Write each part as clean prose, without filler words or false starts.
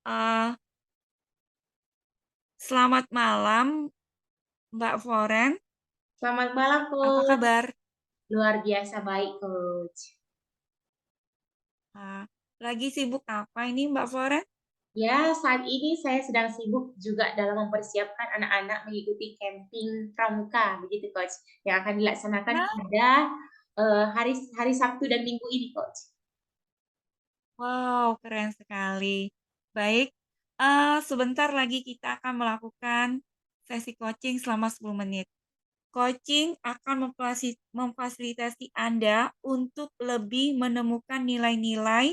Eee, Selamat malam, Mbak Foren. Selamat malam, Apa Coach. kabar? Luar biasa baik, Coach. Eee, Lagi sibuk apa ini, Mbak Foren? Ya, saat ini saya sedang sibuk juga dalam mempersiapkan anak-anak mengikuti camping pramuka, begitu, Coach, yang akan dilaksanakan Nah, pada hari hari Sabtu dan Minggu ini, Coach. wow, keren sekali. Baik, sebentar lagi kita akan melakukan sesi coaching selama 10 menit. Coaching akan memfasilitasi Anda untuk lebih menemukan nilai-nilai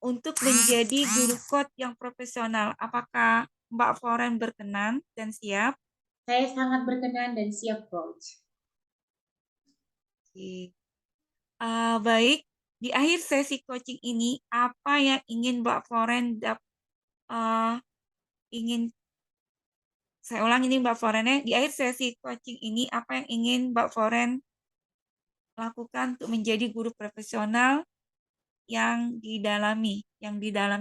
untuk menjadi guru coach yang profesional. Apakah Mbak Foren berkenan dan siap? Saya sangat berkenan dan siap, Coach. Oke. Baik, di akhir sesi coaching ini, apa yang ingin Mbak Foren uh, ingin saya ulang ini Mbak Foren ya, di akhir sesi coaching ini, apa yang ingin Mbak Foren lakukan untuk menjadi guru profesional yang didalami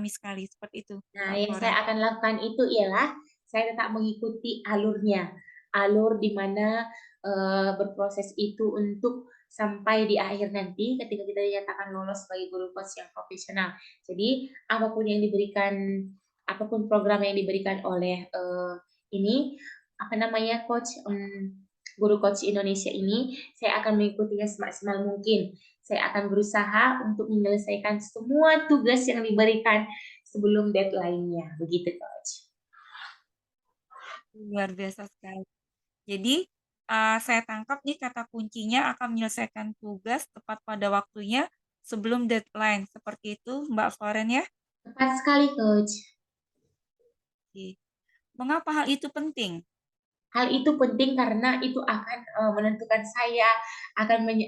sekali, seperti itu, Nah, Mbak yang Foren. saya akan lakukan itu ialah saya tetap mengikuti alurnya, alur di mana berproses itu untuk sampai di akhir nanti ketika kita dinyatakan lolos sebagai guru coach yang profesional. Jadi apapun program yang diberikan oleh ini apa namanya guru coach Indonesia ini, saya akan mengikutinya semaksimal mungkin. Saya akan berusaha untuk menyelesaikan semua tugas yang diberikan sebelum deadline-nya, begitu, Coach. Luar biasa sekali. Jadi, saya tangkap nih kata kuncinya akan menyelesaikan tugas tepat pada waktunya sebelum deadline. Seperti itu, Mbak Foren ya? Tepat sekali, Coach. Oke. Mengapa hal itu penting? Hal itu penting karena itu akan menentukan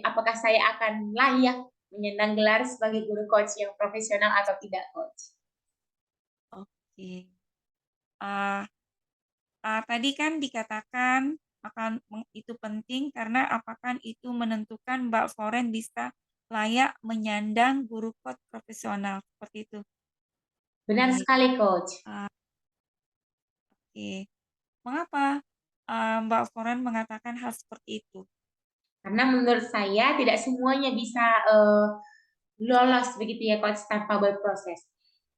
apakah saya akan layak menyandang gelar sebagai guru coach yang profesional atau tidak, Coach. Oke. Uh, Tadi kan dikatakan itu penting karena apakah itu menentukan Mbak Foren bisa layak menyandang guru coach profesional seperti itu. Benar Baik. sekali, Coach. Oke. Mengapa Mbak Foren mengatakan hal seperti itu? Karena menurut saya tidak semuanya bisa lolos begitu ya, Coach, tanpa berproses.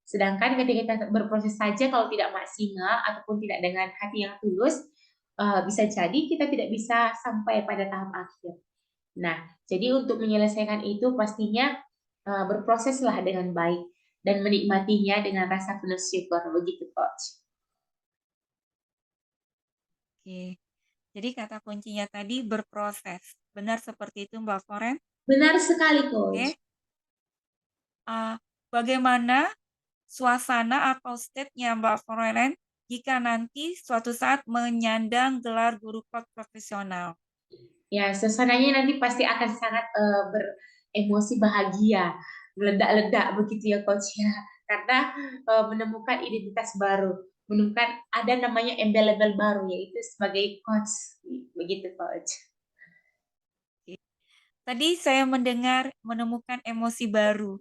Sedangkan ketika kita berproses saja kalau tidak maksimal ataupun tidak dengan hati yang tulus, bisa jadi kita tidak bisa sampai pada tahap akhir. Nah, jadi untuk menyelesaikan itu pastinya berproseslah dengan baik dan menikmatinya dengan rasa penuh syukur, begitu, Coach. Oke. Jadi kata kuncinya tadi berproses. Benar seperti itu Mbak Foren? Benar sekali, Coach. Oke. Bagaimana suasana atau state-nya Mbak Foren jika nanti suatu saat menyandang gelar guru coach profesional? Ya, suasananya nanti pasti akan sangat beremosi bahagia, meledak-ledak begitu ya, Coach ya. Karena menemukan identitas baru, menemukan ada namanya embel-embel baru yaitu sebagai coach, begitu, Coach. Oke. Tadi saya mendengar menemukan emosi baru.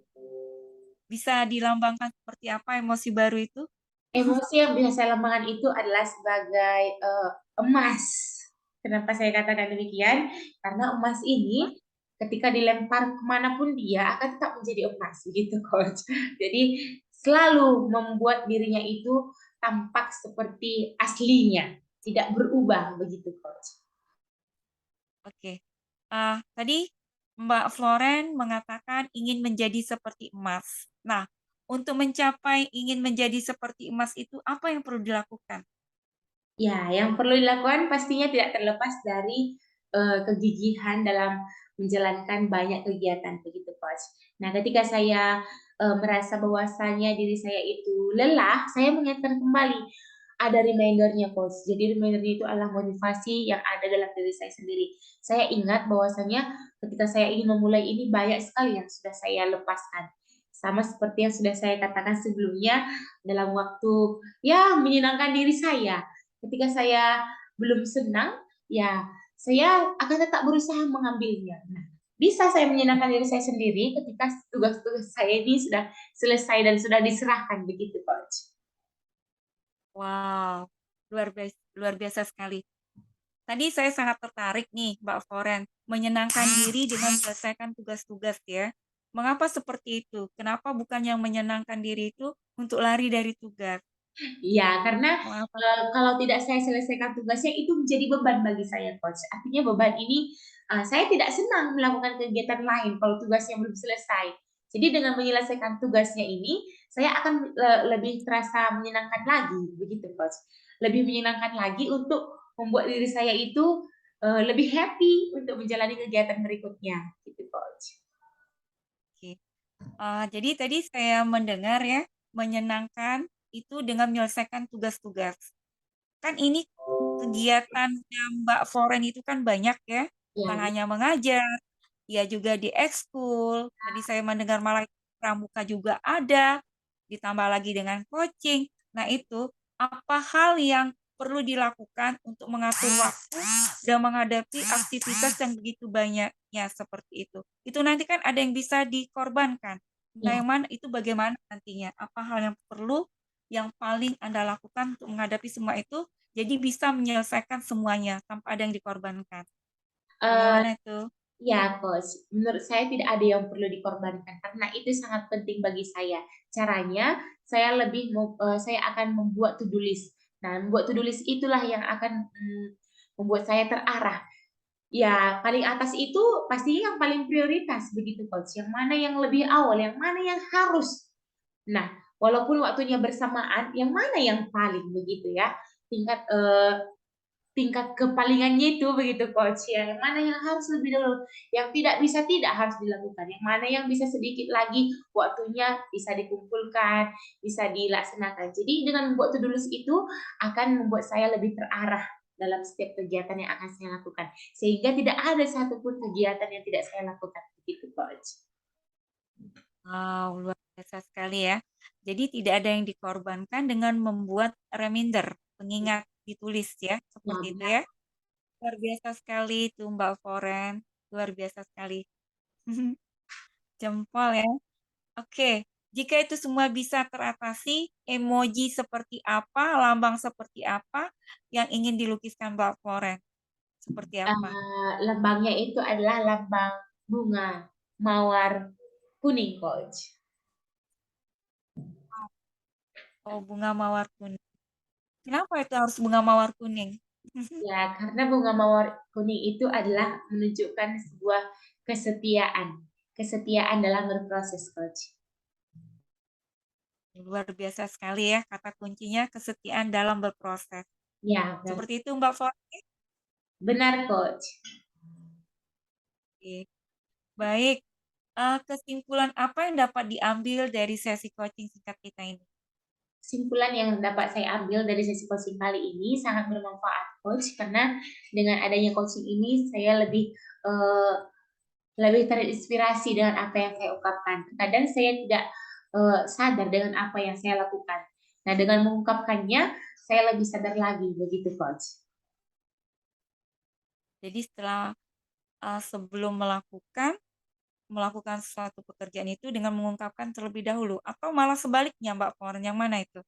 Bisa dilambangkan seperti apa emosi baru itu? Emosi yang bisa saya lambangkan itu adalah sebagai emas. Kenapa saya katakan demikian? Karena emas Wah, ini ketika dilempar kemanapun dia akan tetap menjadi emas, begitu, Coach. Jadi selalu membuat dirinya itu tampak seperti aslinya, tidak berubah, begitu, Coach. oke. Tadi Mbak Floren mengatakan ingin menjadi seperti emas. Nah, untuk mencapai ingin menjadi seperti emas itu apa yang perlu dilakukan? Ya, yang perlu dilakukan pastinya tidak terlepas dari kegigihan dalam menjalankan banyak kegiatan, begitu, Coach. Nah, ketika saya merasa bahwasanya diri saya itu lelah, saya mengingatkan kembali ada reminder-nya, Coach. Jadi reminder-nya itu adalah motivasi yang ada dalam diri saya sendiri. Saya ingat bahwasanya ketika saya ingin memulai ini banyak sekali yang sudah saya lepaskan. Sama seperti yang sudah saya katakan sebelumnya dalam waktu ya menyenangkan diri saya. Ketika saya belum senang, ya saya akan tetap berusaha mengambilnya. Nah, bisa saya menyenangkan diri saya sendiri ketika tugas-tugas saya ini sudah selesai dan sudah diserahkan, begitu, Coach. Wow, luar biasa sekali. Tadi saya sangat tertarik nih, Mbak Foren, menyenangkan diri dengan menyelesaikan tugas-tugas ya. Mengapa seperti itu? Kenapa bukan yang menyenangkan diri itu untuk lari dari tugas? Iya, karena Mengapa? kalau tidak saya selesaikan tugasnya itu menjadi beban bagi saya, Coach. Artinya beban ini saya tidak senang melakukan kegiatan lain kalau tugasnya belum selesai. Jadi dengan menyelesaikan tugasnya ini, saya akan lebih terasa menyenangkan lagi, begitu, Coach. Lebih menyenangkan lagi untuk membuat diri saya itu lebih happy untuk menjalani kegiatan berikutnya, gitu, Coach. Oke. Jadi tadi saya mendengar ya, menyenangkan itu dengan menyelesaikan tugas-tugas. Kan ini kegiatannya Mbak Foren itu kan banyak ya, Ya, bukan hanya mengajar, ia juga di ekskul, tadi saya mendengar malah pramuka juga ada, ditambah lagi dengan coaching. Nah itu, apa hal yang perlu dilakukan untuk mengatur waktu dan menghadapi aktivitas yang begitu banyaknya seperti itu? Itu nanti kan ada yang bisa dikorbankan. Nah, ya. yang mana itu bagaimana nantinya? Apa hal yang perlu yang paling Anda lakukan untuk menghadapi semua itu, jadi bisa menyelesaikan semuanya tanpa ada yang dikorbankan? Eh, Bagaimana itu? Ya, Coach. Menurut saya tidak ada yang perlu dikorbankan karena itu sangat penting bagi saya. Caranya, saya akan membuat to-do list. Nah, membuat to-do list itulah yang akan membuat saya terarah. Ya, paling atas itu pastinya yang paling prioritas begitu, Coach. Yang mana yang lebih awal, yang mana yang harus. Nah, walaupun waktunya bersamaan, yang mana yang paling begitu ya. Tingkat tingkat kepalingannya itu begitu, Coach, ya, yang mana yang harus lebih dulu, yang tidak bisa tidak harus dilakukan, yang mana yang bisa sedikit lagi waktunya bisa dikumpulkan, bisa dilaksanakan. Jadi dengan membuat to-do list itu akan membuat saya lebih terarah dalam setiap kegiatan yang akan saya lakukan, sehingga tidak ada satupun kegiatan yang tidak saya lakukan, begitu, Coach. Wow, luar biasa sekali ya. Jadi tidak ada yang dikorbankan dengan membuat reminder, pengingat ditulis ya, Ya, seperti itu benar. ya. Luar biasa sekali itu Mbak Foren, luar biasa sekali. Jempol ya. Oke, jika itu semua bisa teratasi, emoji seperti apa, lambang seperti apa yang ingin dilukiskan Mbak Foren? Seperti apa? Lambangnya itu adalah lambang bunga mawar kuning, Coach. Oh, bunga mawar kuning. Kenapa itu harus bunga mawar kuning? Ya, karena bunga mawar kuning itu adalah menunjukkan sebuah kesetiaan. Kesetiaan dalam berproses, Coach. Luar biasa sekali ya, kata kuncinya kesetiaan dalam berproses. Ya, Seperti itu Mbak Foren. benar, Coach. Oke. Baik, kesimpulan apa yang dapat diambil dari sesi coaching singkat kita ini? Kesimpulan yang dapat saya ambil dari sesi coaching kali ini sangat bermanfaat, Coach, karena dengan adanya coaching ini saya eh, lebih terinspirasi dengan apa yang saya ungkapkan. Kadang saya tidak sadar dengan apa yang saya lakukan. Nah, dengan mengungkapkannya, saya lebih sadar lagi, begitu, Coach. Jadi setelah sebelum melakukan suatu pekerjaan itu dengan mengungkapkan terlebih dahulu atau malah sebaliknya Mbak Foren, yang mana itu?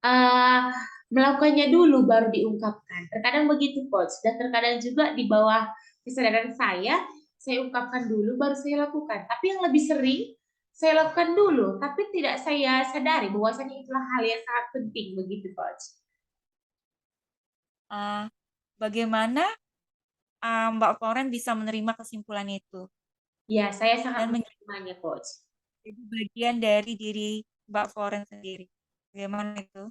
uh, melakukannya dulu baru diungkapkan. Terkadang begitu, Coach. Dan terkadang juga di bawah kesadaran saya ungkapkan dulu baru saya lakukan. Tapi yang lebih sering, saya lakukan dulu, tapi tidak saya sadari bahwasanya itulah hal yang sangat penting begitu, Coach. Uh, Bagaimana Mbak Foren bisa menerima kesimpulan itu Ya, saya sangat dan menjadi menerimanya, Coach. bagian dari diri Mbak Foren sendiri? Bagaimana itu?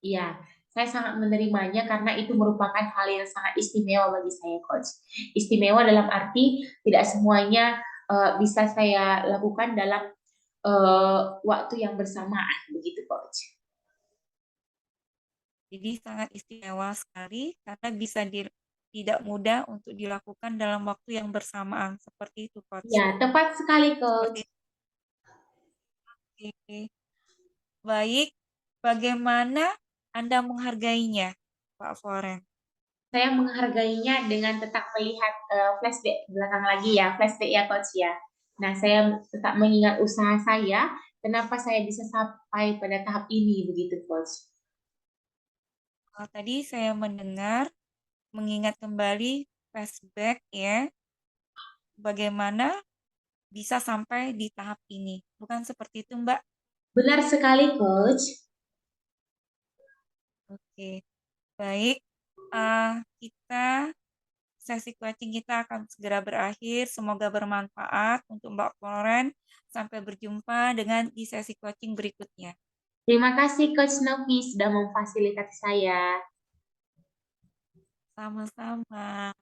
Iya, saya sangat menerimanya karena itu merupakan hal yang sangat istimewa bagi saya, Coach. Istimewa dalam arti tidak semuanya bisa saya lakukan dalam waktu yang bersamaan, begitu, Coach. Jadi sangat istimewa sekali karena tidak mudah untuk dilakukan dalam waktu yang bersamaan. Seperti itu, Coach. Ya, tepat sekali, Seperti Coach. itu. Oke. Baik, bagaimana Anda menghargainya, Pak Foren? Saya menghargainya dengan tetap melihat flashback belakang lagi ya, flashback ya, Coach ya. Nah, saya tetap mengingat usaha saya, kenapa saya bisa sampai pada tahap ini, begitu, Coach. Tadi saya mendengar, mengingat kembali flashback ya, bagaimana bisa sampai di tahap ini. Bukan seperti itu, Mbak? Benar sekali, Coach. Oke, baik. Kita sesi coaching kita akan segera berakhir. Semoga bermanfaat untuk Mbak Floren. Sampai berjumpa dengan di sesi coaching berikutnya. Terima kasih Coach Novi sudah memfasilitasi saya. Sama-sama.